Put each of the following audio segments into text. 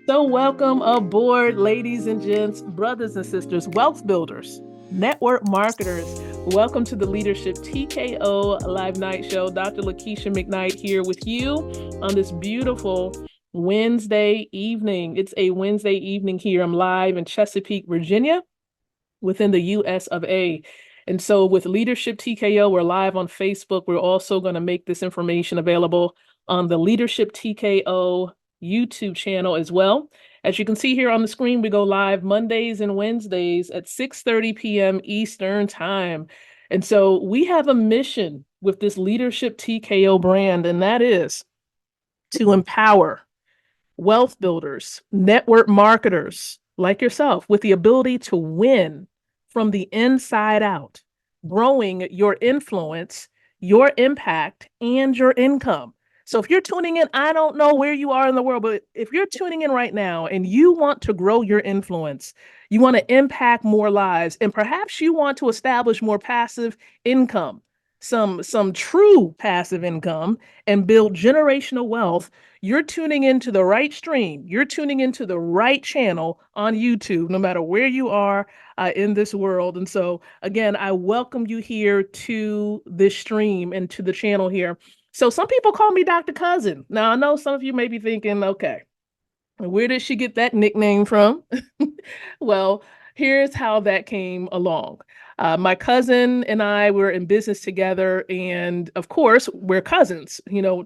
So, welcome aboard, ladies and gents, brothers and sisters, wealth builders, network marketers. Welcome to the Leadership TKO live night show. Dr. Lakeisha McKnight here with you on this beautiful Wednesday evening. It's a Wednesday evening here. I'm live in Chesapeake, Virginia, within the US of A. And so, with Leadership TKO, we're live on Facebook. We're also going to make this information available on the Leadership TKO YouTube channel as well. As you can see here on the screen, we go live Mondays and Wednesdays at 6:30 p.m. Eastern Time. And so we have a mission with this Leadership TKO brand, and that is to empower wealth builders, network marketers like yourself with the ability to win from the inside out, growing your influence, your impact, and your income. So if you're tuning in, I don't know where you are in the world, but if you're tuning in right now and you want to grow your influence, you want to impact more lives, and perhaps you want to establish more passive income, some true passive income, and build generational wealth, you're tuning into the right stream. You're tuning into the right channel on YouTube, no matter where you are in this world. And so, again, I welcome you here to this stream and to the channel here. So, some people call me Dr. Cousin. Now, I know some of you may be thinking, okay, where did she get that nickname from? Well, here's how that came along. My cousin and I were in business together, and of course, we're cousins,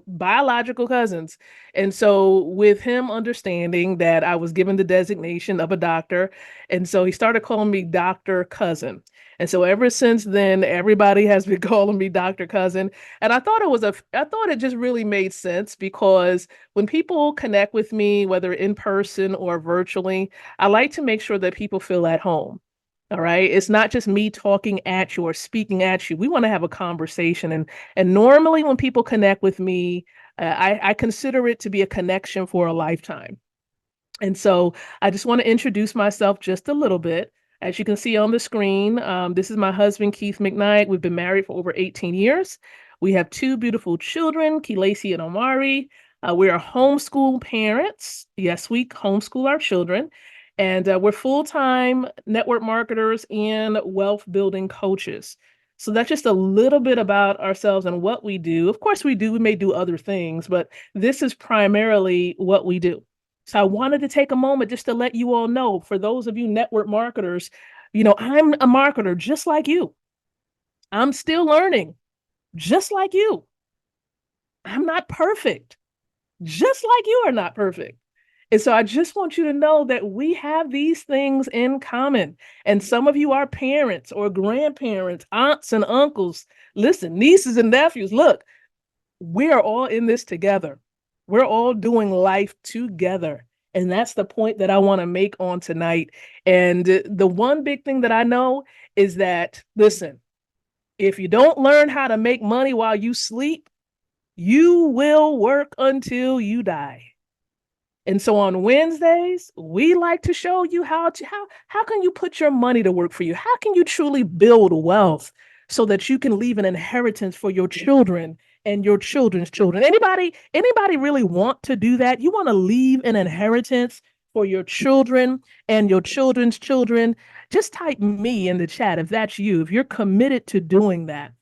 biological cousins. And so, with him understanding that I was given the designation of a doctor, and so he started calling me Dr. Cousin. And so, ever since then, everybody has been calling me Dr. Cousin. And I thought it just really made sense because when people connect with me, whether in person or virtually, I like to make sure that people feel at home. All right. It's not just me talking at you or speaking at you. We want to have a conversation. And normally when people connect with me, I consider it to be a connection for a lifetime. And so I just want to introduce myself just a little bit. As you can see on the screen, this is my husband, Keith McKnight. We've been married for over 18 years. We have two beautiful children, Kilesi and Omari. We are homeschool parents. Yes, we homeschool our children. And we're full-time network marketers and wealth building coaches. So that's just a little bit about ourselves and what we do. Of course, we may do other things, but this is primarily what we do. So I wanted to take a moment just to let you all know, for those of you network marketers, I'm a marketer just like you. I'm still learning just like you. I'm not perfect, just like you are not perfect. And so I just want you to know that we have these things in common. And some of you are parents or grandparents, aunts and uncles. Listen, nieces and nephews, look, we are all in this together. We're all doing life together. And that's the point that I want to make on tonight. And the one big thing that I know is that, listen, if you don't learn how to make money while you sleep, you will work until you die. And so on Wednesdays, we like to show you how can you put your money to work for you? How can you truly build wealth so that you can leave an inheritance for your children and your children's children? Anybody really want to do that? You want to leave an inheritance for your children and your children's children? Just type me in the chat if that's you. If you're committed to doing that,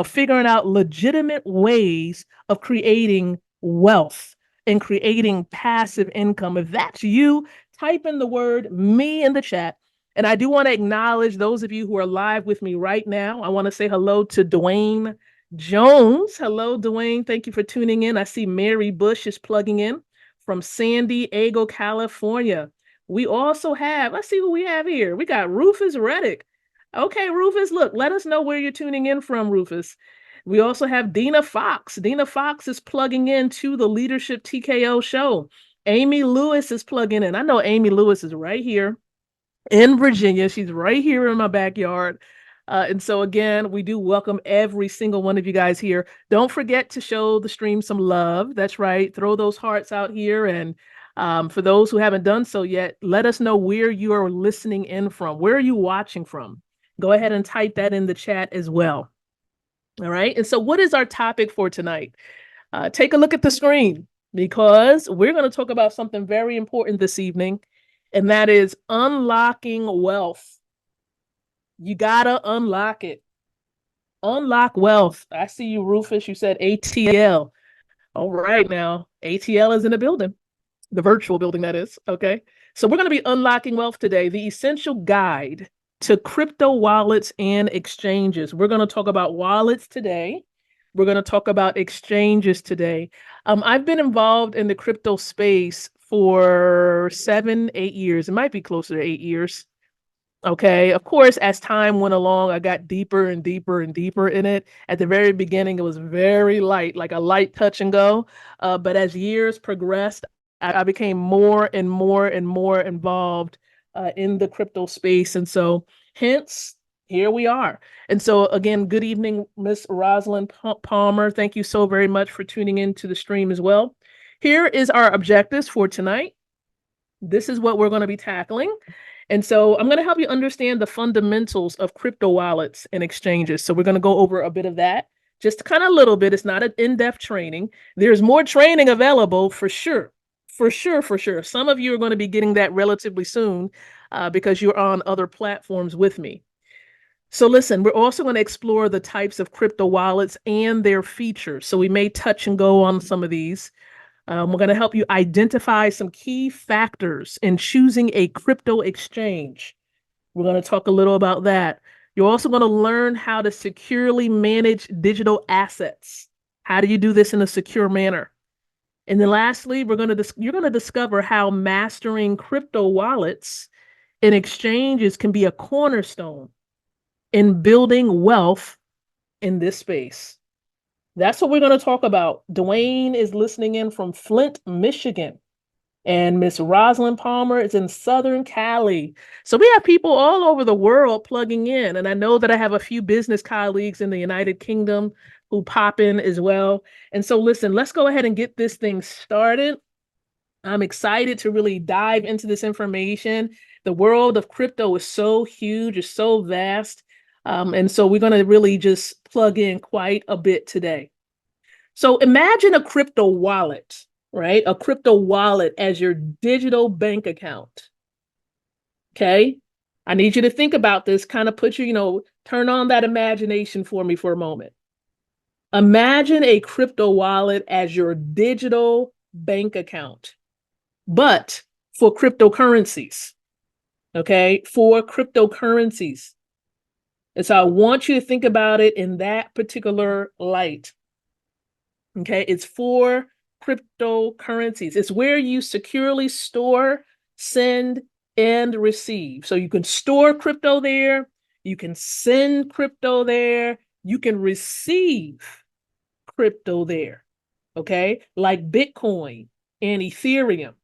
figuring out legitimate ways of creating wealth and creating passive income. If that's you, type in the word me in the chat. And I do want to acknowledge those of you who are live with me right now. I want to say hello to Dwayne Jones. Hello, Dwayne. Thank you for tuning in. I see Mary Bush is plugging in from San Diego, California. We also have, let's see who we have here. We got Rufus Reddick. Okay, Rufus, look, let us know where you're tuning in from, Rufus. We also have Dina Fox. Dina Fox is plugging in to the Leadership TKO show. Amy Lewis is plugging in. I know Amy Lewis is right here in Virginia. She's right here in my backyard. And so, again, we do welcome every single one of you guys here. Don't forget to show the stream some love. That's right. Throw those hearts out here. And for those who haven't done so yet, let us know where you are listening in from. Where are you watching from? Go ahead and type that in the chat as well. All right. And so what is our topic for tonight? Take a look at the screen. because we're going to talk about something very important this evening, and that is unlocking wealth. You got to unlock it. Unlock wealth. I see you, Rufus. You said ATL. All right, now ATL is in the building, the virtual building, that is. Okay. So we're going to be unlocking wealth today, the essential guide to crypto wallets and exchanges. We're going to talk about wallets today. We're going to talk about exchanges today. I've been involved in the crypto space for 7, 8 years. It might be closer to 8 years. Okay. Of course, as time went along, I got deeper and deeper and deeper in it. At the very beginning, it was very light, like a light touch and go. But as years progressed, I became more and more and more involved in the crypto space. And so, hence, here we are. And so, again, good evening, Miss Rosalind Palmer. Thank you so very much for tuning into the stream as well. Here is our objectives for tonight. This is what we're going to be tackling. And so I'm going to help you understand the fundamentals of crypto wallets and exchanges. So we're going to go over a bit of that, just kind of a little bit. It's not an in-depth training. There's more training available for sure. For sure. Some of you are going to be getting that relatively soon because you're on other platforms with me. So listen, we're also going to explore the types of crypto wallets and their features. So we may touch and go on some of these. We're going to help you identify some key factors in choosing a crypto exchange. We're going to talk a little about that. You're also going to learn how to securely manage digital assets. How do you do this in a secure manner? And then lastly, you're going to discover how mastering crypto wallets and exchanges can be a cornerstone in building wealth in this space. That's what we're going to talk about. Dwayne is listening in from Flint, Michigan. And Miss Rosalind Palmer is in Southern Cali. So we have people all over the world plugging in. And I know that I have a few business colleagues in the United Kingdom who pop in as well. And so listen, let's go ahead and get this thing started. I'm excited to really dive into this information. The world of crypto is so huge, it's so vast. And so we're going to really just plug in quite a bit today. So imagine a crypto wallet, right? A crypto wallet as your digital bank account. Okay. I need you to think about this, kind of put you, turn on that imagination for me for a moment. Imagine a crypto wallet as your digital bank account, but for cryptocurrencies. Okay. For cryptocurrencies. And so I want you to think about it in that particular light. Okay, it's for cryptocurrencies. It's where you securely store, send, and receive. So you can store crypto there, you can send crypto there, you can receive crypto there. Okay, like Bitcoin and Ethereum.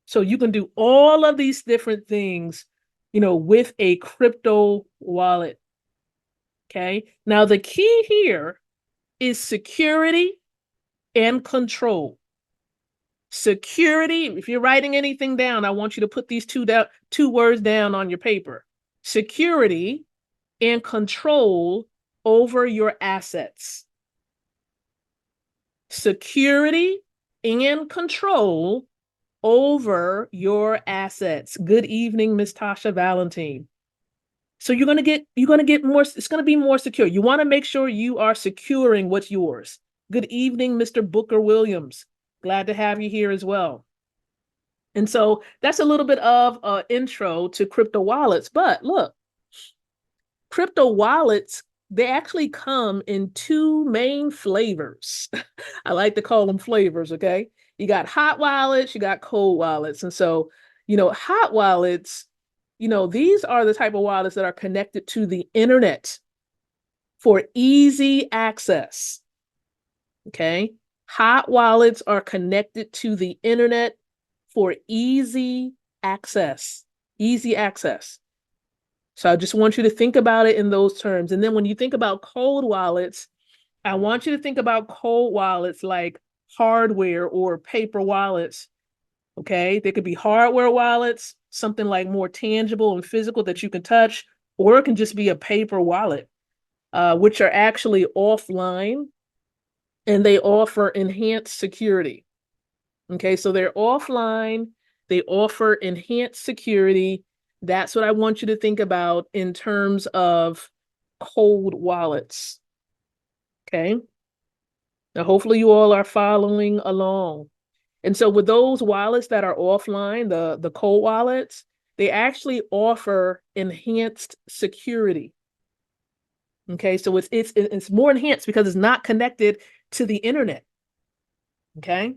So you can do all of these different things, with a crypto wallet. Okay. Now, the key here is security and control. Security, if you're writing anything down, I want you to put these two words down on your paper. Security and control over your assets. Security and control over your assets. Good evening, Miss Tasha Valentine. So you're going to get more, it's going to be more secure. You want to make sure you are securing what's yours. Good evening, Mr. Booker Williams. Glad to have you here as well. And so that's a little bit of an intro to crypto wallets. But look, crypto wallets, they actually come in two main flavors. I like to call them flavors, okay? You got hot wallets, you got cold wallets. And so, hot wallets, these are the type of wallets that are connected to the internet for easy access. Okay. Hot wallets are connected to the internet for easy access. Easy access. So I just want you to think about it in those terms. And then when you think about cold wallets, I want you to think about cold wallets like hardware or paper wallets. Okay. They could be hardware wallets, something like more tangible and physical that you can touch, or it can just be a paper wallet, which are actually offline and they offer enhanced security. Okay, so they're offline. They offer enhanced security. That's what I want you to think about in terms of cold wallets. Okay. Now, hopefully you all are following along. And so with those wallets that are offline, the cold wallets, they actually offer enhanced security. Okay, so it's more enhanced because it's not connected to the internet. Okay,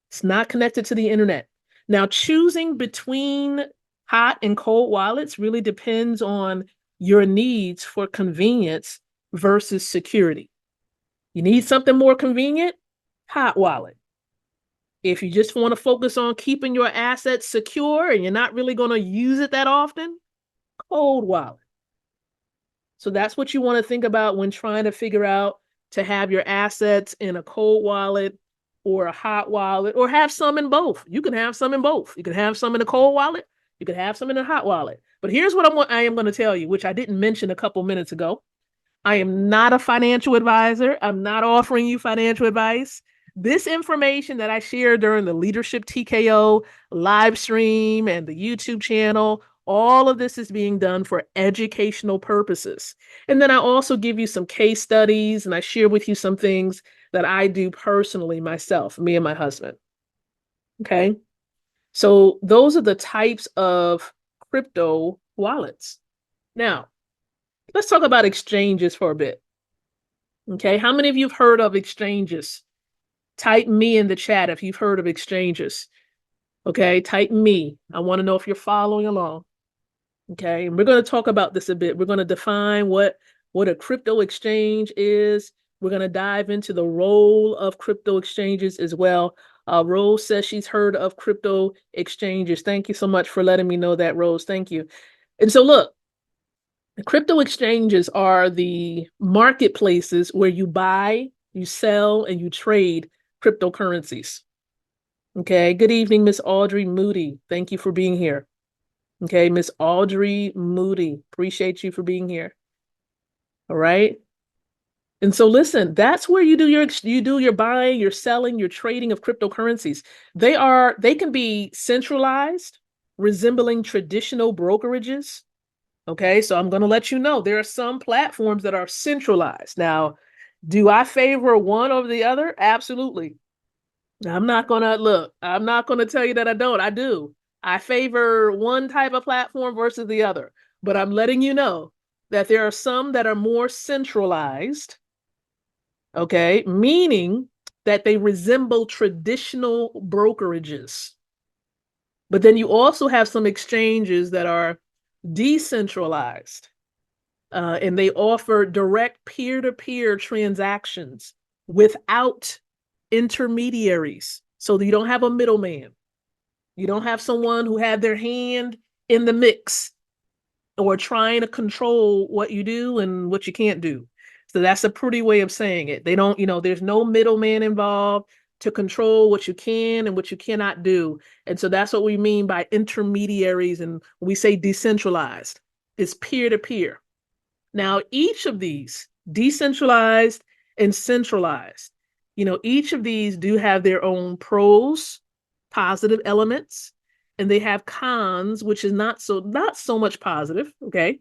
it's not connected to the internet. Now, choosing between hot and cold wallets really depends on your needs for convenience versus security. You need something more convenient? Hot wallet. If you just want to focus on keeping your assets secure and you're not really going to use it that often, cold wallet. So that's what you want to think about when trying to figure out to have your assets in a cold wallet or a hot wallet, or have some in both. You can have some in both. You can have some in a cold wallet. You can have some in a hot wallet. But here's what I am going to tell you, which I didn't mention a couple minutes ago. I am not a financial advisor. I'm not offering you financial advice. This information that I share during the Leadership TKO live stream and the YouTube channel, all of this is being done for educational purposes. And then I also give you some case studies and I share with you some things that I do personally myself, me and my husband. Okay. So those are the types of crypto wallets. Now, let's talk about exchanges for a bit. Okay, how many of you have heard of exchanges? Type me in the chat if you've heard of exchanges. Okay, type me. I want to know if you're following along. Okay, and we're going to talk about this a bit. We're going to define what a crypto exchange is. We're going to dive into the role of crypto exchanges as well. Rose says she's heard of crypto exchanges. Thank you so much for letting me know that, Rose. Thank you. And so look, crypto exchanges are the marketplaces where you buy, you sell, and you trade cryptocurrencies. Okay. Good evening, Miss Audrey Moody. Thank you for being here. Okay, Miss Audrey Moody. Appreciate you for being here. All right. And so listen, that's where you do your buying, your selling, your trading of cryptocurrencies. They can be centralized, resembling traditional brokerages. Okay, so I'm going to let you know there are some platforms that are centralized. Now, do I favor one over the other? Absolutely. I'm not going to tell you that I don't. I do. I favor one type of platform versus the other. But I'm letting you know that there are some that are more centralized, okay, meaning that they resemble traditional brokerages. But then you also have some exchanges that are decentralized, and they offer direct peer-to-peer transactions without intermediaries. So you don't have a middleman. You don't have someone who had their hand in the mix or trying to control what you do and what you can't do. So that's a pretty way of saying it. They don't, there's no middleman involved to control what you can and what you cannot do. And so that's what we mean by intermediaries. And we say decentralized. It's peer-to-peer. Now, each of these, decentralized and centralized, each of these do have their own pros, positive elements, and they have cons, which is not so much positive, okay?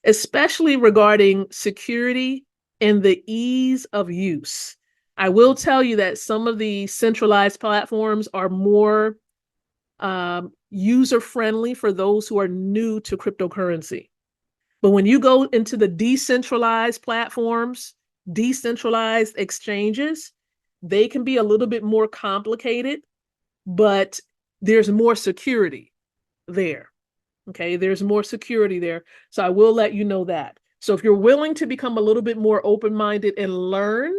Especially regarding security and the ease of use. I will tell you that some of the centralized platforms are more user-friendly for those who are new to cryptocurrency. But when you go into the decentralized platforms, decentralized exchanges, they can be a little bit more complicated, but there's more security there. Okay, there's more security there. So I will let you know that. So if you're willing to become a little bit more open-minded and learn,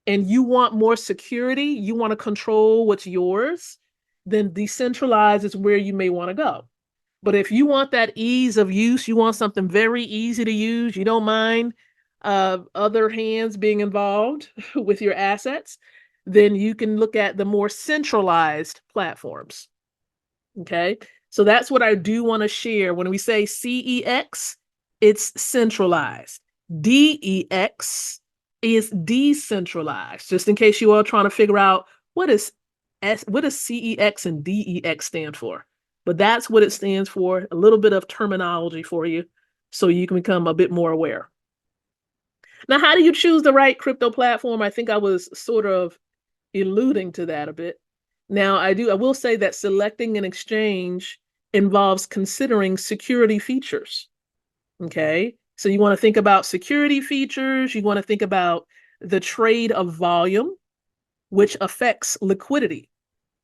and you want more security, you want to control what's yours, then decentralized is where you may want to go. But if you want that ease of use, you want something very easy to use, you don't mind other hands being involved with your assets, then you can look at the more centralized platforms. Okay, so that's what I do want to share. When we say CEX, it's centralized. DEX is decentralized, just in case you are trying to figure out what is What does CEX and DEX stand for? But that's what it stands for. A little bit of terminology for you so you can become a bit more aware. Now, how do you choose the right crypto platform? I think I was sort of alluding to that a bit. Now, I will say that selecting an exchange involves considering security features. Okay. So you want to think about security features. You want to think about the trade of volume, which affects liquidity.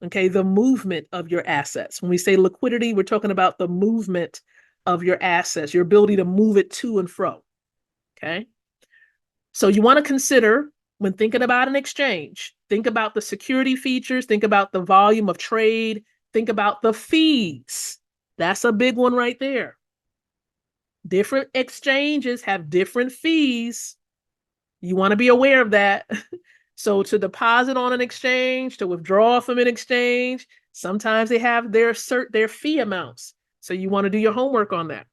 Okay. The movement of your assets. When we say liquidity, we're talking about the movement of your assets, your ability to move it to and fro. Okay. So you want to consider, when thinking about an exchange, think about the security features, think about the volume of trade, think about the fees. That's a big one right there. Different exchanges have different fees. You want to be aware of that. So to deposit on an exchange, to withdraw from an exchange, sometimes they have their fee amounts. So you want to do your homework on that.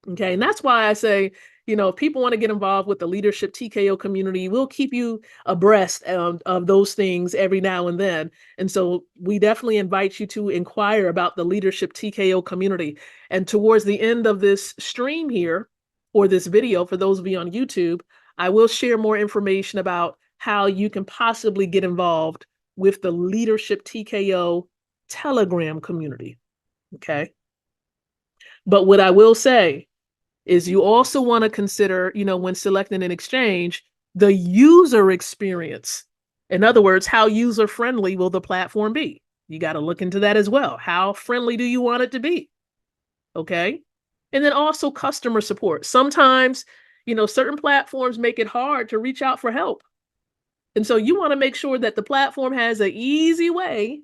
Okay. And that's why I say, if people want to get involved with the Leadership TKO community, we'll keep you abreast of those things every now and then. And so we definitely invite you to inquire about the Leadership TKO community. And towards the end of this stream here, or this video, for those of you on YouTube, I will share more information about how you can possibly get involved with the Leadership TKO Telegram community. Okay. But what I will say is you also want to consider, when selecting an exchange, the user experience. In other words, how user-friendly will the platform be? You got to look into that as well. How friendly do you want it to be? Okay. And then also customer support. Sometimes, certain platforms make it hard to reach out for help. And so you want to make sure that the platform has an easy way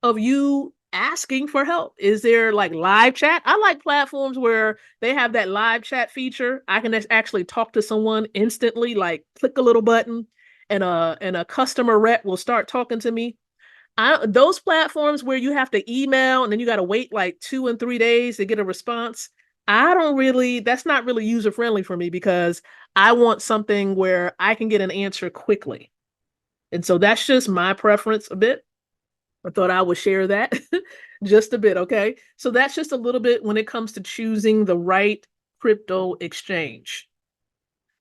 of you asking for help. Is there like live chat? I like platforms where they have that live chat feature. I can actually talk to someone instantly, like click a little button and a customer rep will start talking to me. Those platforms where you have to email and then you got to wait like 2 and 3 days to get a response. That's not really user friendly for me, because I want something where I can get an answer quickly. And so that's just my preference a bit. I thought I would share that just a bit. Okay. So that's just a little bit when it comes to choosing the right crypto exchange.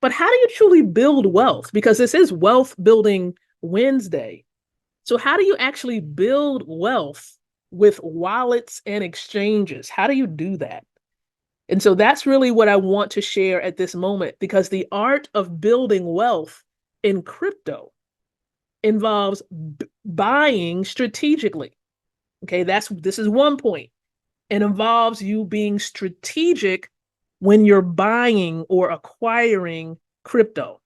But how do you truly build wealth? Because this is Wealth Building Wednesday. So how do you actually build wealth with wallets and exchanges? How do you do that? And so that's really what I want to share at this moment, because the art of building wealth in crypto involves buying strategically. Okay, this is one point. It involves you being strategic when you're buying or acquiring crypto.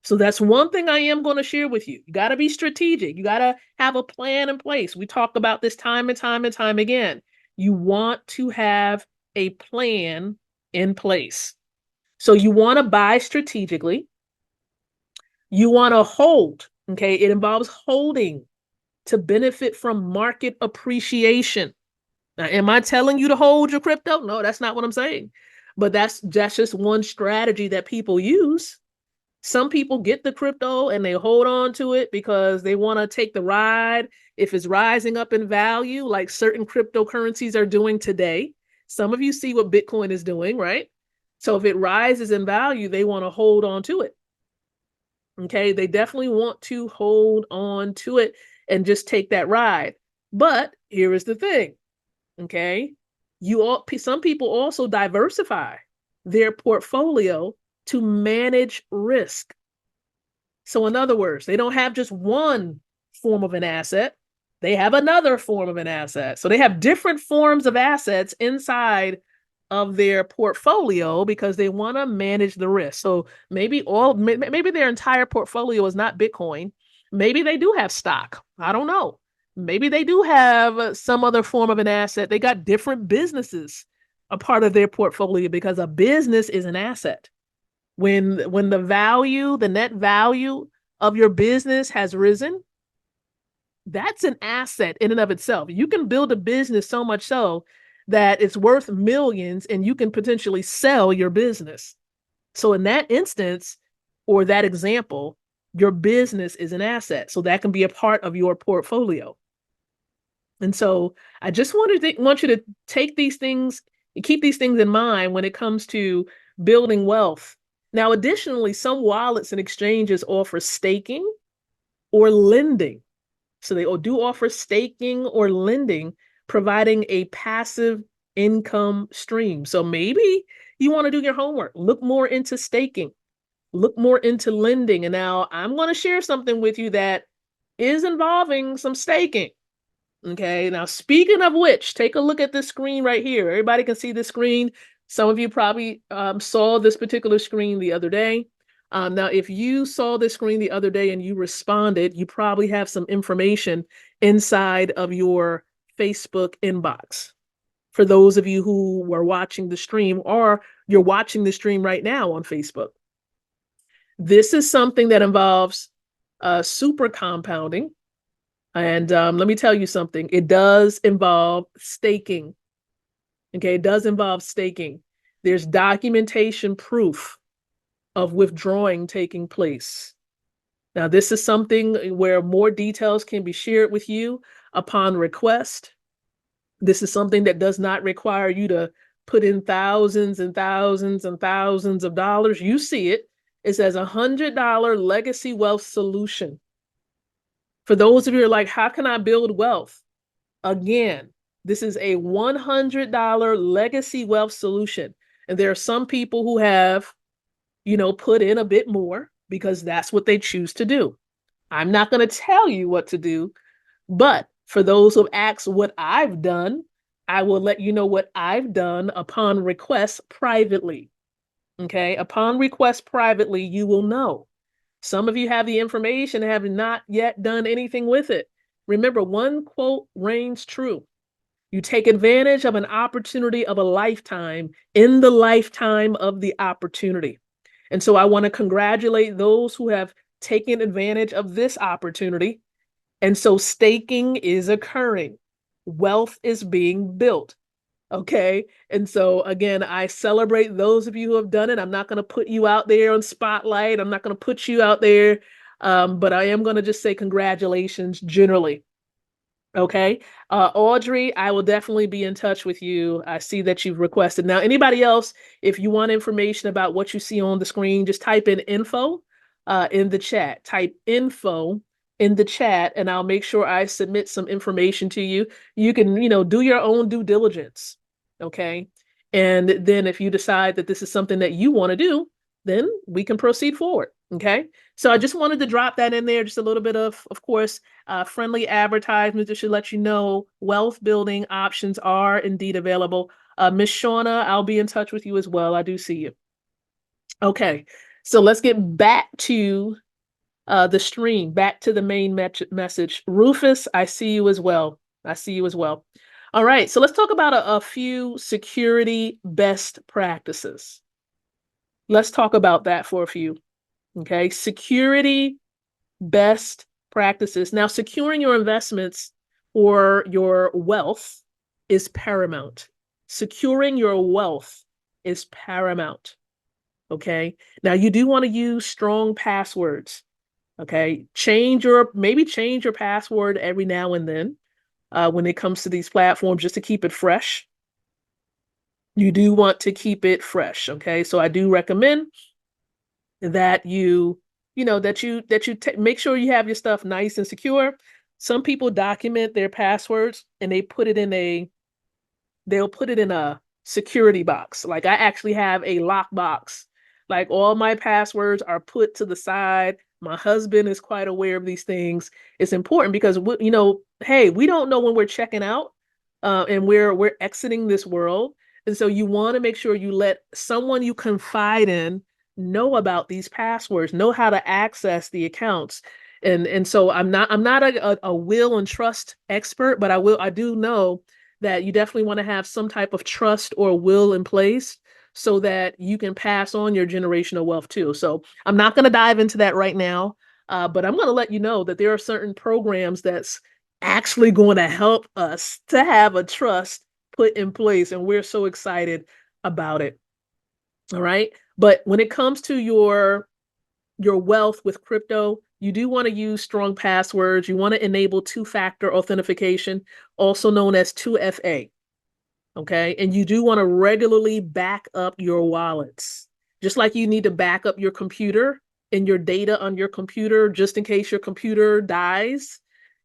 So that's one thing I am going to share with you. You got to be strategic. You got to have a plan in place. We talk about this time and time and time again. You want to have a plan in place. So you want to buy strategically. You want to hold. Okay, it involves holding to benefit from market appreciation. Now, am I telling you to hold your crypto? No, that's not what I'm saying. But that's just one strategy that people use. Some people get the crypto and they hold on to it because they want to take the ride. If it's rising up in value, like certain cryptocurrencies are doing today. Some of you see what Bitcoin is doing, right? So if it rises in value, they want to hold on to it. Okay, they definitely want to hold on to it and just take that ride. But here is the thing. Okay, some people also diversify their portfolio to manage risk. So in other words, they don't have just one form of an asset, they have another form of an asset. So they have different forms of assets inside of their portfolio because they want to manage the risk. So maybe their entire portfolio is not Bitcoin. Maybe they do have stock. I don't know. Maybe they do have some other form of an asset. They got different businesses a part of their portfolio, because a business is an asset. When the net value of your business has risen, that's an asset in and of itself. You can build a business so much so that it's worth millions and you can potentially sell your business. So in that instance, or that example, your business is an asset. So that can be a part of your portfolio. And so I just want you to take these things, keep these things in mind when it comes to building wealth. Now, additionally, some wallets and exchanges offer staking or lending. So they do offer staking or lending, providing a passive income stream. So maybe you want to do your homework, look more into staking, look more into lending. And now I'm going to share something with you that is involving some staking. Okay, now speaking of which, take a look at this screen right here. Everybody can see this screen. Some of you probably saw this particular screen the other day. Now, if you saw this screen the other day and you responded, you probably have some information inside of your Facebook inbox. For those of you who were watching the stream, or you're watching the stream right now on Facebook. This is something that involves super compounding. And let me tell you something, it does involve staking. Okay, it does involve staking. There's documentation proof of withdrawing taking place. Now, this is something where more details can be shared with you upon request. This is something that does not require you to put in thousands and thousands and thousands of dollars. You see it. It says $100 legacy wealth solution. For those of you who are like, how can I build wealth? Again, this is a $100 legacy wealth solution. And there are some people who have, put in a bit more because that's what they choose to do. I'm not going to tell you what to do, but for those who have asked what I've done, I will let you know what I've done upon request privately. Okay, upon request privately, you will know. Some of you have the information and have not yet done anything with it. Remember, one quote reigns true. You take advantage of an opportunity of a lifetime in the lifetime of the opportunity. And so I want to congratulate those who have taken advantage of this opportunity. And so staking is occurring. Wealth is being built. Okay. And so again, I celebrate those of you who have done it. I'm not going to put you out there on spotlight. I'm not going to put you out there. But I am going to just say congratulations generally. Okay. Audrey, I will definitely be in touch with you. I see that you've requested. Now, anybody else, if you want information about what you see on the screen, just type in info in the chat. Type info in the chat, and I'll make sure I submit some information to you. You can, do your own due diligence. Okay. And then if you decide that this is something that you want to do, then we can proceed forward. Okay. So I just wanted to drop that in there, just a little bit of course, friendly advertisement that should let you know wealth building options are indeed available. Miss Shauna, I'll be in touch with you as well. I do see you. Okay. So let's get back to the stream, back to the main message. Rufus, I see you as well. I see you as well. All right. So let's talk about a few security best practices. Let's talk about that for a few. Okay. Security best practices. Now, securing your investments or your wealth is paramount. Securing your wealth is paramount. Okay. Now, you do want to use strong passwords. Okay. Maybe change your password every now and then when it comes to these platforms, just to keep it fresh. You do want to keep it fresh. Okay. So I do recommend that you make sure you have your stuff nice and secure. Some people document their passwords and they'll put it in a security box. Like I actually have a lock box. Like all my passwords are put to the side. My husband is quite aware of these things. It's important because hey, we don't know when we're checking out and we're exiting this world. And so you want to make sure you let someone you confide in know about these passwords, know how to access the accounts. And so I'm not a will and trust expert, but I do know that you definitely want to have some type of trust or will in place so that you can pass on your generational wealth too. So I'm not going to dive into that right now, but I'm going to let you know that there are certain programs that's actually going to help us to have a trust put in place, and we're so excited about it. All right. But when it comes to your wealth with crypto, you do want to use strong passwords. You want to enable two-factor authentication, also known as 2FA. Okay. And you do want to regularly back up your wallets, just like you need to back up your computer and your data on your computer, just in case your computer dies.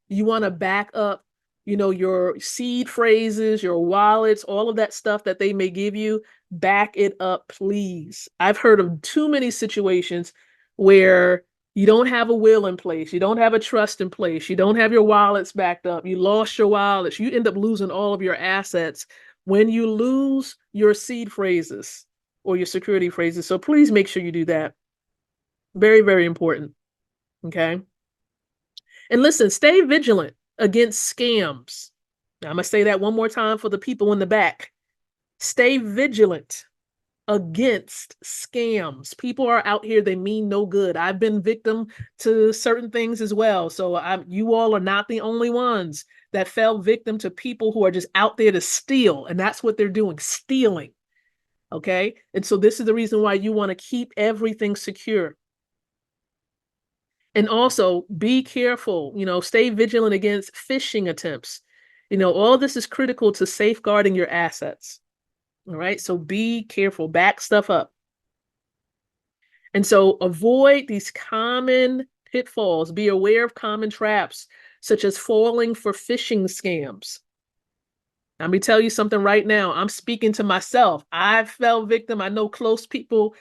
You want to back up, your seed phrases, your wallets, all of that stuff that they may give you. Back it up, please. I've heard of too many situations where you don't have a will in place, you don't have a trust in place, you don't have your wallets backed up, you lost your wallets, you end up losing all of your assets when you lose your seed phrases or your security phrases. So please make sure you do that. Very, very important. Okay. And listen, stay vigilant against scams. Now, I'm going to say that one more time for the people in the back. Stay vigilant against scams. People are out here, they mean no good. I've been victim to certain things as well. So you all are not the only ones that fell victim to people who are just out there to steal. And that's what they're doing, stealing. Okay. And so this is the reason why you want to keep everything secure. And also be careful, stay vigilant against phishing attempts. All this is critical to safeguarding your assets. All right. So be careful, back stuff up. And so avoid these common pitfalls. Be aware of common traps, such as falling for phishing scams. Let me tell you something right now. I'm speaking to myself. I fell victim. I know close people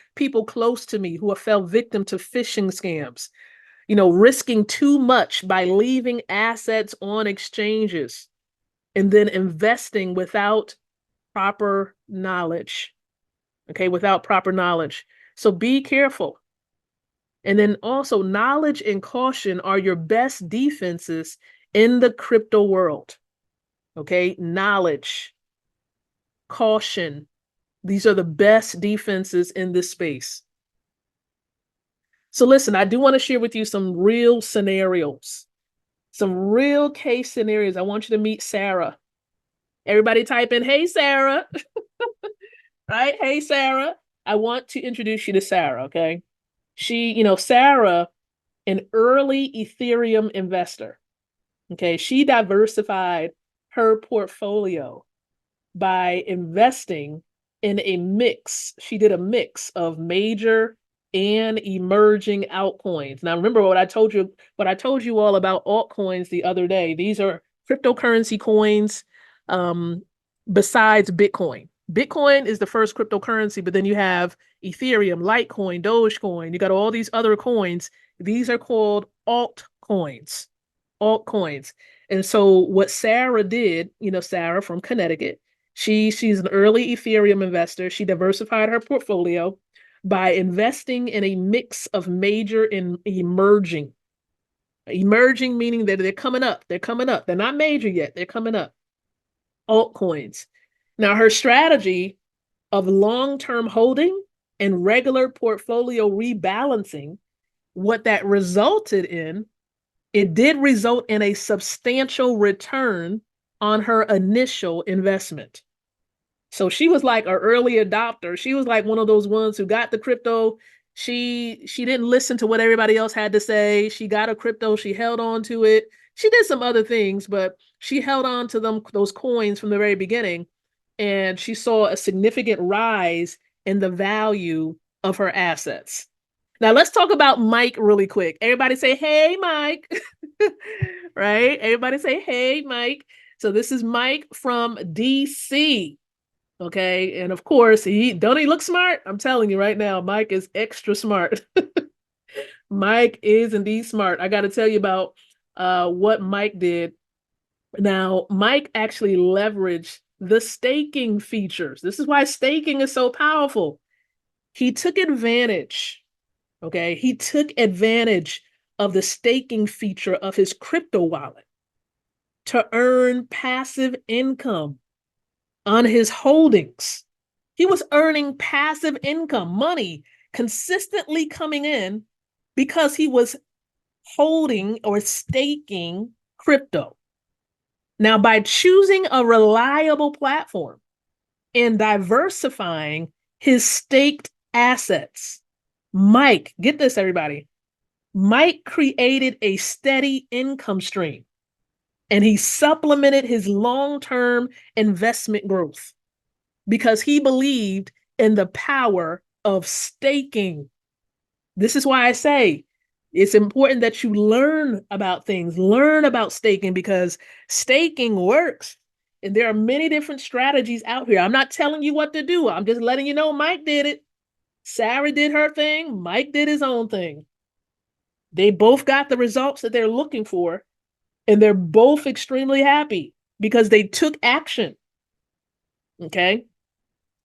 close to me who have fell victim to phishing scams. Risking too much by leaving assets on exchanges and then investing without proper knowledge. Okay, without proper knowledge. So be careful. And then also, knowledge and caution are your best defenses in the crypto world. Okay, knowledge, caution. These are the best defenses in this space. So listen, I do want to share with you some real scenarios, some real case scenarios. I want you to meet Sarah. Everybody type in, "Hey, Sarah." Right? "Hey, Sarah." I want to introduce you to Sarah, okay? Sarah, an early Ethereum investor, okay? She diversified her portfolio by investing in a mix. She did a mix of major and emerging altcoins. Now, remember what I told you all about altcoins the other day. These are cryptocurrency coins besides Bitcoin. Bitcoin is the first cryptocurrency, but then you have Ethereum, Litecoin, Dogecoin. You got all these other coins. These are called altcoins. Altcoins. And so what Sarah did, Sarah from Connecticut, she's an early Ethereum investor. She diversified her portfolio by investing in a mix of major and emerging. Emerging meaning that they're coming up. They're coming up. They're not major yet. They're coming up. Altcoins. Now, her strategy of long-term holding and regular portfolio rebalancing, what that resulted in, it did result in a substantial return on her initial investment. So she was like an early adopter. She was like one of those ones who got the crypto. She didn't listen to what everybody else had to say. She got a crypto. She held on to it. She did some other things, but she held on to those coins from the very beginning. And she saw a significant rise in the value of her assets. Now let's talk about Mike really quick. Everybody say, "Hey, Mike." Right? Everybody say, "Hey, Mike." So this is Mike from DC. Okay. And of course, don't he look smart? I'm telling you right now, Mike is extra smart. Mike is indeed smart. I got to tell you about what Mike did. Now, Mike actually leveraged the staking features. This is why staking is so powerful. He took advantage, okay? He took advantage of the staking feature of his crypto wallet to earn passive income on his holdings. He was earning passive income, money consistently coming in because he was holding or staking crypto. Now, by choosing a reliable platform and diversifying his staked assets, Mike, get this, everybody, Mike created a steady income stream and he supplemented his long-term investment growth because he believed in the power of staking. This is why I say it's important that you learn about things, learn about staking, because staking works. And there are many different strategies out here. I'm not telling you what to do. I'm just letting you know Mike did it. Sarah did her thing. Mike did his own thing. They both got the results that they're looking for, and they're both extremely happy because they took action. Okay.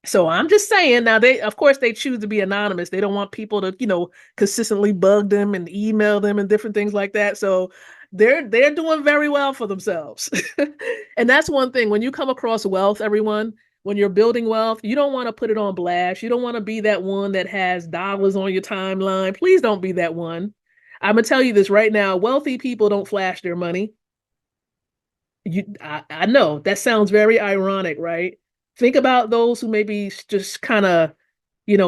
So I'm just saying now of course they choose to be anonymous. They don't want people to, consistently bug them and email them and different things like that. So they're doing very well for themselves. And that's one thing when you come across wealth, everyone, when you're building wealth, you don't want to put it on blast. You don't want to be that one that has dollars on your timeline. Please don't be that one. I'm gonna tell you this right now. Wealthy people don't flash their money. I know that sounds very ironic, right? Think about those who maybe just kind of,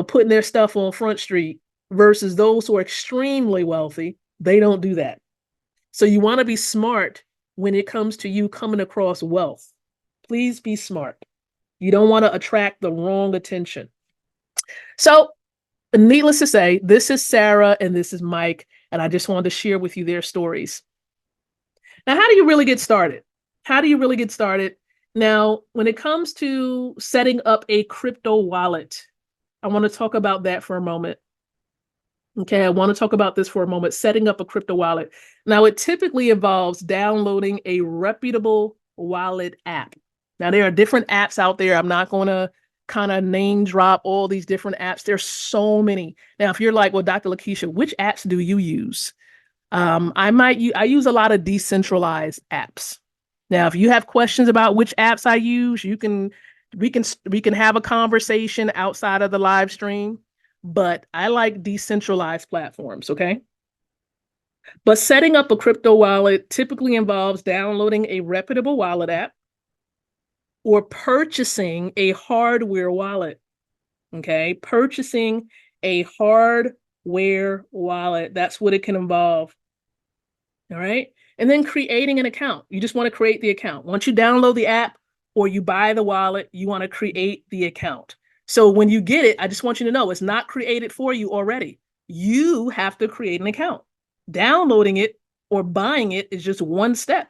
putting their stuff on Front Street versus those who are extremely wealthy. They don't do that. So you want to be smart when it comes to you coming across wealth. Please be smart. You don't want to attract the wrong attention. So, needless to say, this is Sarah and this is Mike, and I just wanted to share with you their stories. Now, how do you really get started? How do you really get started? Now, when it comes to setting up a crypto wallet, I want to talk about that for a moment. Okay, I want to talk about this for a moment, setting up a crypto wallet. Now, it typically involves downloading a reputable wallet app. Now, there are different apps out there. I'm not going to kind of name drop all these different apps. There's so many. Now, if you're like, well, Dr. Lakeisha, which apps do you use? I use a lot of decentralized apps. Now, if you have questions about which apps I use, we can have a conversation outside of the live stream, but I like decentralized platforms, okay? But setting up a crypto wallet typically involves downloading a reputable wallet app or purchasing a hardware wallet, okay? Purchasing a hardware wallet, that's what it can involve. All right. And then creating an account. You just want to create the account. Once you download the app or you buy the wallet, you want to create the account. So when you get it, I just want you to know it's not created for you already. You have to create an account. Downloading it or buying it is just one step.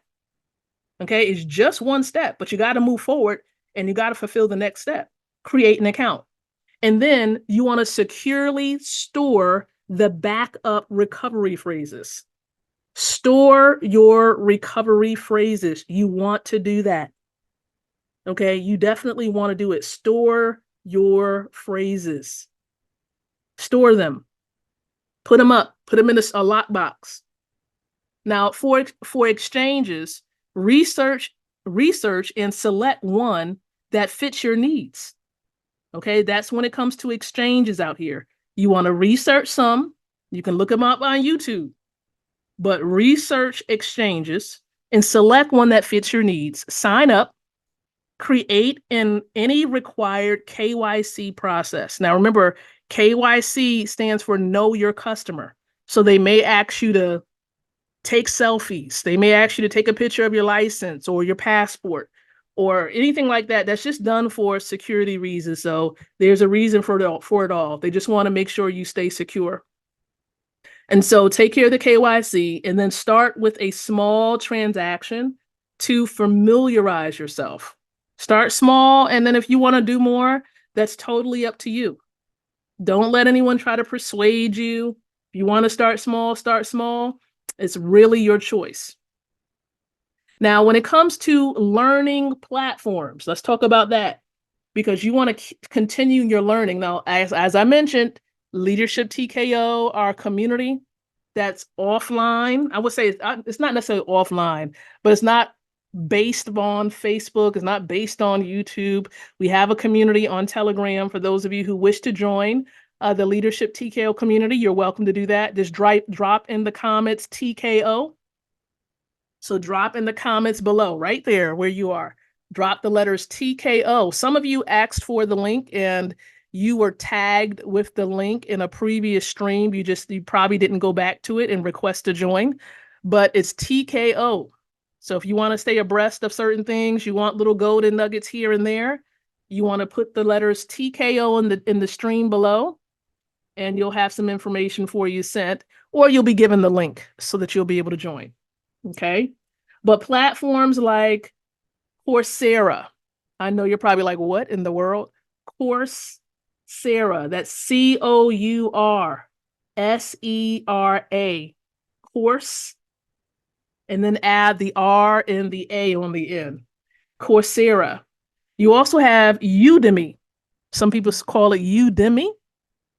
Okay. It's just one step, but you got to move forward and you got to fulfill the next step. Create an account. And then you want to securely store the backup recovery phrases. Store your recovery phrases. You want to do that. Okay, you definitely want to do it. Store your phrases. Store them. Put them up. Put them in a lockbox. Now, for exchanges, research and select one that fits your needs. Okay, that's when it comes to exchanges out here. You want to research some. You can look them up on YouTube. But research exchanges and select one that fits your needs. Sign up, create any required KYC process. Now, remember, KYC stands for Know Your Customer. So they may ask you to take selfies. They may ask you to take a picture of your license or your passport or anything like that. That's just done for security reasons. So there's a reason for it all. They just want to make sure you stay secure. And so take care of the KYC and then start with a small transaction to familiarize yourself. Start small, and then if you want to do more, that's totally up to you. Don't let anyone try to persuade you. If you want to start small, start small. It's really your choice. Now, when it comes to learning platforms, let's talk about that because you want to continue your learning. Now, as I mentioned, Leadership TKO, our community that's offline. I would say it's not necessarily offline, but it's not based on Facebook. It's not based on YouTube. We have a community on Telegram for those of you who wish to join the Leadership TKO community. You're welcome to do that. Just drop in the comments TKO. So drop in the comments below, right there where you are. Drop the letters TKO. Some of you asked for the link and you were tagged with the link in a previous stream. You probably didn't go back to it and request to join, but it's TKO. So if you want to stay abreast of certain things, you want little golden nuggets here and there, you want to put the letters TKO in the stream below, and you'll have some information for you sent, or you'll be given the link so that you'll be able to join. Okay. But platforms like Coursera, I know you're probably like, what in the world? Coursera, that's COURSERA, course, and then add the R and the A on the end. Coursera. You also have Udemy. Some people call it Udemy.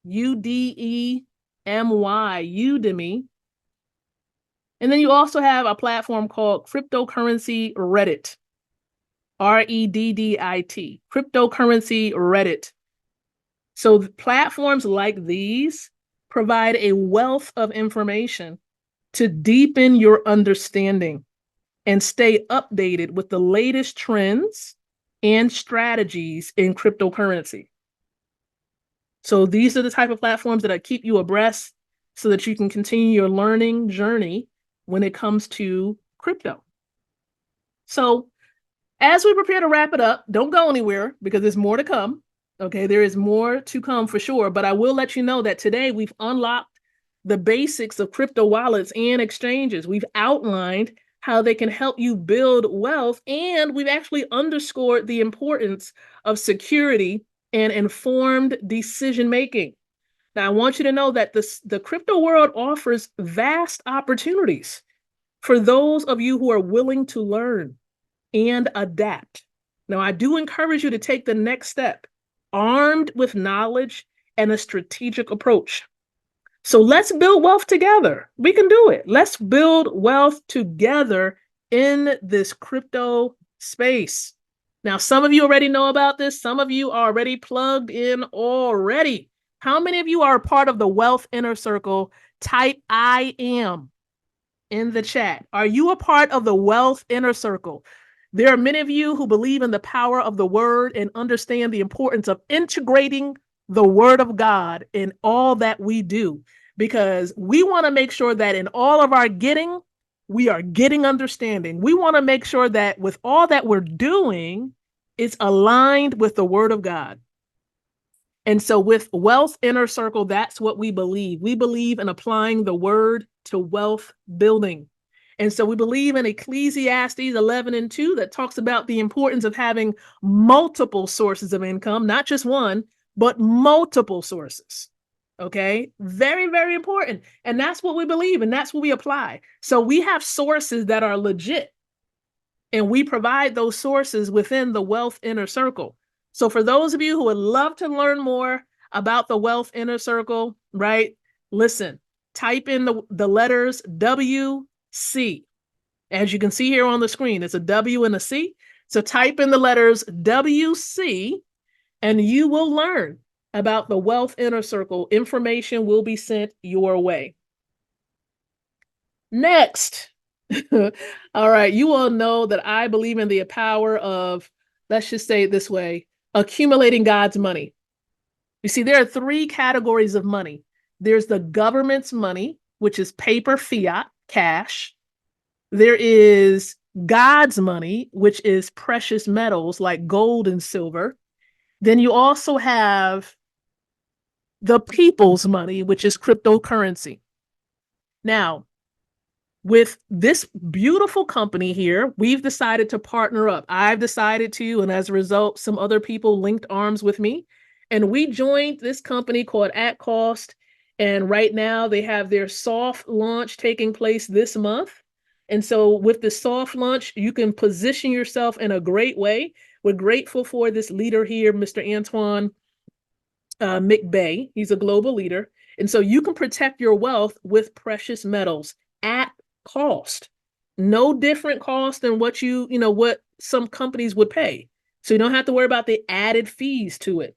Udemy, Udemy. And then you also have a platform called Cryptocurrency Reddit. Reddit. Cryptocurrency Reddit. So platforms like these provide a wealth of information to deepen your understanding and stay updated with the latest trends and strategies in cryptocurrency. So these are the type of platforms that keep you abreast so that you can continue your learning journey when it comes to crypto. So as we prepare to wrap it up, don't go anywhere because there's more to come. Okay, there is more to come for sure, but I will let you know that today we've unlocked the basics of crypto wallets and exchanges. We've outlined how they can help you build wealth, and we've actually underscored the importance of security and informed decision making. Now, I want you to know that the crypto world offers vast opportunities for those of you who are willing to learn and adapt. Now, I do encourage you to take the next step, armed with knowledge and a strategic approach. So let's build wealth together. We can do it. Let's build wealth together in this crypto space. Now, some of you already know about this. Some of you are already plugged in already. How many of you are a part of the Wealth Inner Circle? Type I am in the chat. Are you a part of the Wealth Inner Circle? There are many of you who believe in the power of the word and understand the importance of integrating the word of God in all that we do, because we want to make sure that in all of our getting, we are getting understanding. We want to make sure that with all that we're doing, it's aligned with the word of God. And so with Wealth Inner Circle, that's what we believe. We believe in applying the word to wealth building. And so we believe in Ecclesiastes 11:2 that talks about the importance of having multiple sources of income, not just one, but multiple sources. Okay, very, very important. And that's what we believe, and that's what we apply. So we have sources that are legit, and we provide those sources within the Wealth Inner Circle. So for those of you who would love to learn more about the Wealth Inner Circle, right? Listen, type in the letters WC. As you can see here on the screen, it's a W and a C. So type in the letters WC, and you will learn about the Wealth Inner Circle. Information will be sent your way. Next. All right, you all know that I believe in the power of, let's just say it this way, accumulating God's money. You see, there are three categories of money. There's the government's money, which is paper, fiat, cash. There is God's money, which is precious metals like gold and silver. Then you also have the people's money, which is cryptocurrency. Now, with this beautiful company here, we've decided to partner up. I've decided to, and as a result, some other people linked arms with me. And we joined this company called At Cost. And right now they have their soft launch taking place this month. And so with the soft launch, you can position yourself in a great way. We're grateful for this leader here, Mr. Antoine McBay. He's a global leader. And so you can protect your wealth with precious metals at cost. No different cost than what what some companies would pay. So you don't have to worry about the added fees to it.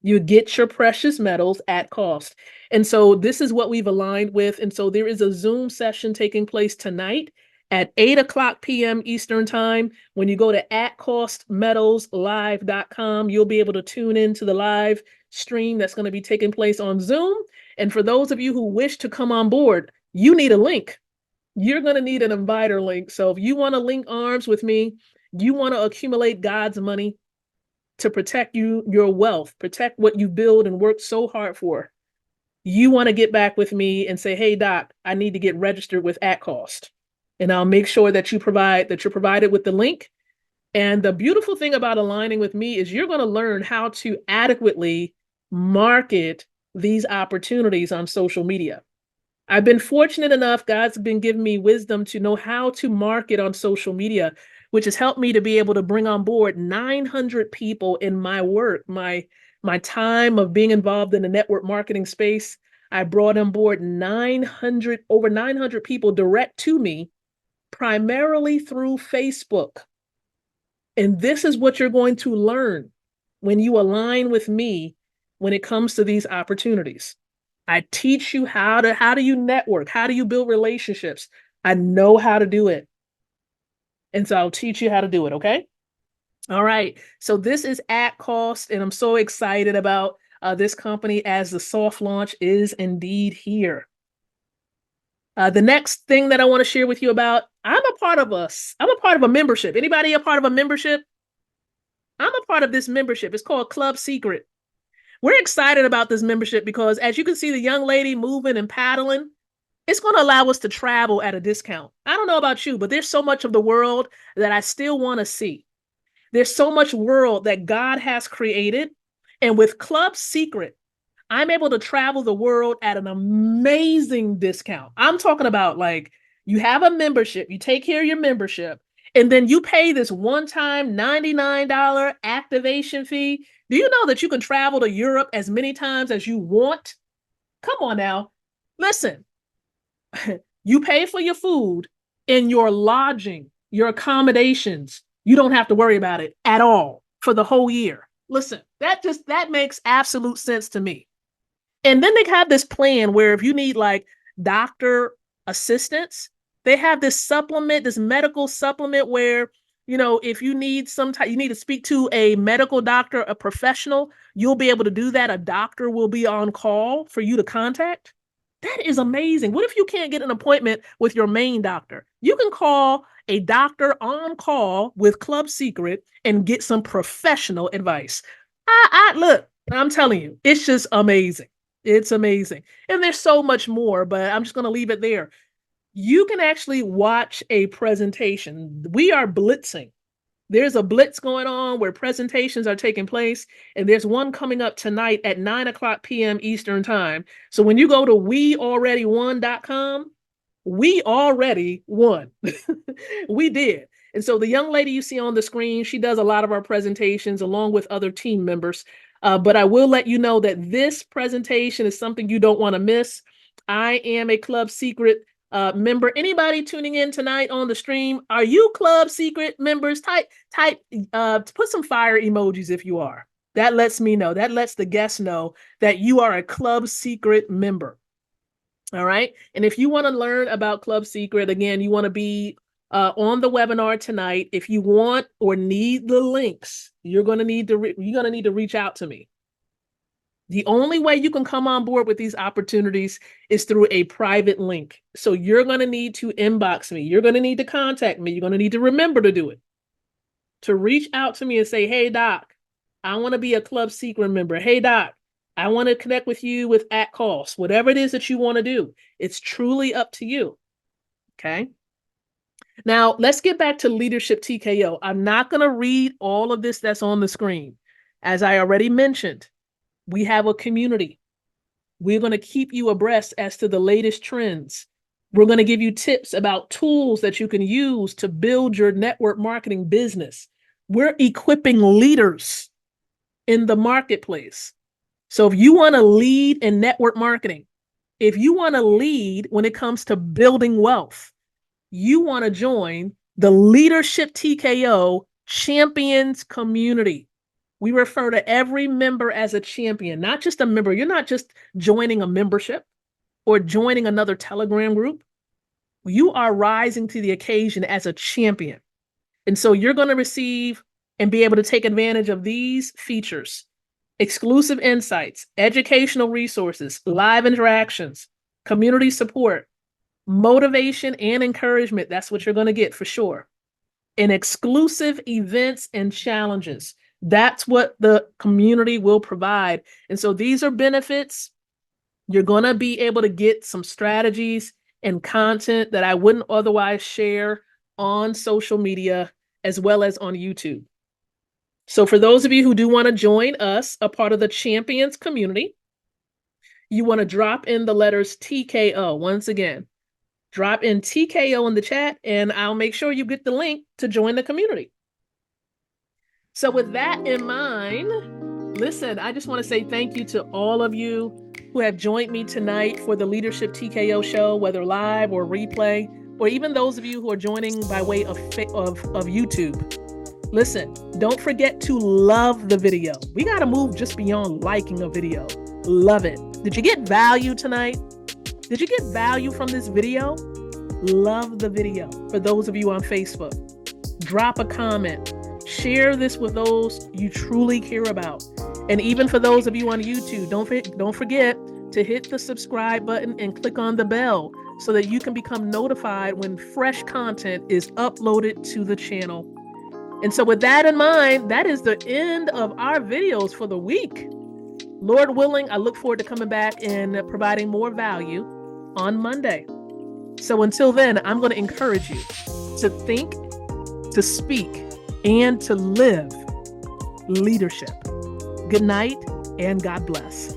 You get your precious metals at cost. And so this is what we've aligned with. And so there is a Zoom session taking place tonight at 8 o'clock p.m. Eastern Time. When you go to atcostmedalslive.com, you'll be able to tune into the live stream that's going to be taking place on Zoom. And for those of you who wish to come on board, you need a link. You're going to need an inviter link. So if you want to link arms with me, you want to accumulate God's money to protect your wealth, protect what you build and work so hard for. You want to get back with me and say, hey, Doc, I need to get registered with @cost. And I'll make sure that you're provided with the link. And the beautiful thing about aligning with me is you're going to learn how to adequately market these opportunities on social media. I've been fortunate enough, God's been giving me wisdom to know how to market on social media, which has helped me to be able to bring on board 900 people in my work, my time of being involved in the network marketing space. I brought on board over 900 people direct to me, primarily through Facebook. And this is what you're going to learn when you align with me when it comes to these opportunities. I teach you how do you network? How do you build relationships? I know how to do it. And so I'll teach you how to do it, okay? All right. So this is @cost, and I'm so excited about this company as the soft launch is indeed here. The next thing that I want to share with you about, I'm a part of a membership. Anybody a part of a membership? I'm a part of this membership. It's called Club Secret. We're excited about this membership because, as you can see, the young lady moving and paddling, it's going to allow us to travel at a discount. I don't know about you, but there's so much of the world that I still want to see. There's so much world that God has created. And with Club Secret, I'm able to travel the world at an amazing discount. I'm talking about, like, you have a membership, you take care of your membership, and then you pay this one-time $99 activation fee. Do you know that you can travel to Europe as many times as you want? Come on now. Listen, you pay for your food and your lodging, your accommodations. You don't have to worry about it at all for the whole year. Listen, that makes absolute sense to me. And then they have this plan where if you need like doctor assistance, they have this supplement, this medical supplement where, if you need you need to speak to a medical doctor, a professional, you'll be able to do that. A doctor will be on call for you to contact. That is amazing. What if you can't get an appointment with your main doctor? You can call a doctor on call with Club Secret and get some professional advice. Look, I'm telling you, it's just amazing. It's amazing. And there's so much more, but I'm just going to leave it there. You can actually watch a presentation. We are blitzing. There's a blitz going on where presentations are taking place, and there's one coming up tonight at 9 o'clock p.m. Eastern Time. So when you go to wealreadywon.com, we already won. We did. And so the young lady you see on the screen, she does a lot of our presentations along with other team members. But I will let you know that this presentation is something you don't want to miss. I am a Club Secret member. Anybody tuning in tonight on the stream, are you Club Secret members? Put some fire emojis if you are. That lets me know. That lets the guests know that you are a Club Secret member. All right. And if you want to learn about Club Secret, again, you want to be on the webinar tonight. If you want or need the links, you're going to need to reach out to me. The only way you can come on board with these opportunities is through a private link. So you're going to need to inbox me. You're going to need to contact me. You're going to need to remember to do it. To reach out to me and say, hey, Doc, I want to be a Club Secret member. Hey, Doc, I want to connect with you with @cost. Whatever it is that you want to do, it's truly up to you. Okay. Now, let's get back to Leadership TKO. I'm not going to read all of this that's on the screen. As I already mentioned, we have a community. We're going to keep you abreast as to the latest trends. We're going to give you tips about tools that you can use to build your network marketing business. We're equipping leaders in the marketplace. So if you want to lead in network marketing, if you want to lead when it comes to building wealth, you want to join the Leadership TKO Champions community. We refer to every member as a champion, not just a member. You're not just joining a membership or joining another Telegram group. You are rising to the occasion as a champion. And so you're going to receive and be able to take advantage of these features: exclusive insights, educational resources, live interactions, community support, motivation and encouragement. That's what you're going to get for sure. And exclusive events and challenges. That's what the community will provide. And so these are benefits. You're going to be able to get some strategies and content that I wouldn't otherwise share on social media as well as on YouTube. So for those of you who do want to join us, a part of the Champions community, you want to drop in the letters TKO. Once again, drop in TKO in the chat, and I'll make sure you get the link to join the community. So with that in mind, listen, I just want to say thank you to all of you who have joined me tonight for the Leadership TKO show, whether live or replay, or even those of you who are joining by way of YouTube. Listen, don't forget to love the video. We got to move just beyond liking a video. Love it. Did you get value tonight? Did you get value from this video? Love the video. For those of you on Facebook, drop a comment. Share this with those you truly care about. And even for those of you on YouTube, don't forget to hit the subscribe button and click on the bell so that you can become notified when fresh content is uploaded to the channel. And so with that in mind, that is the end of our videos for the week. Lord willing, I look forward to coming back and providing more value on Monday. So until then, I'm going to encourage you to think, to speak, and to live leadership. Good night and God bless.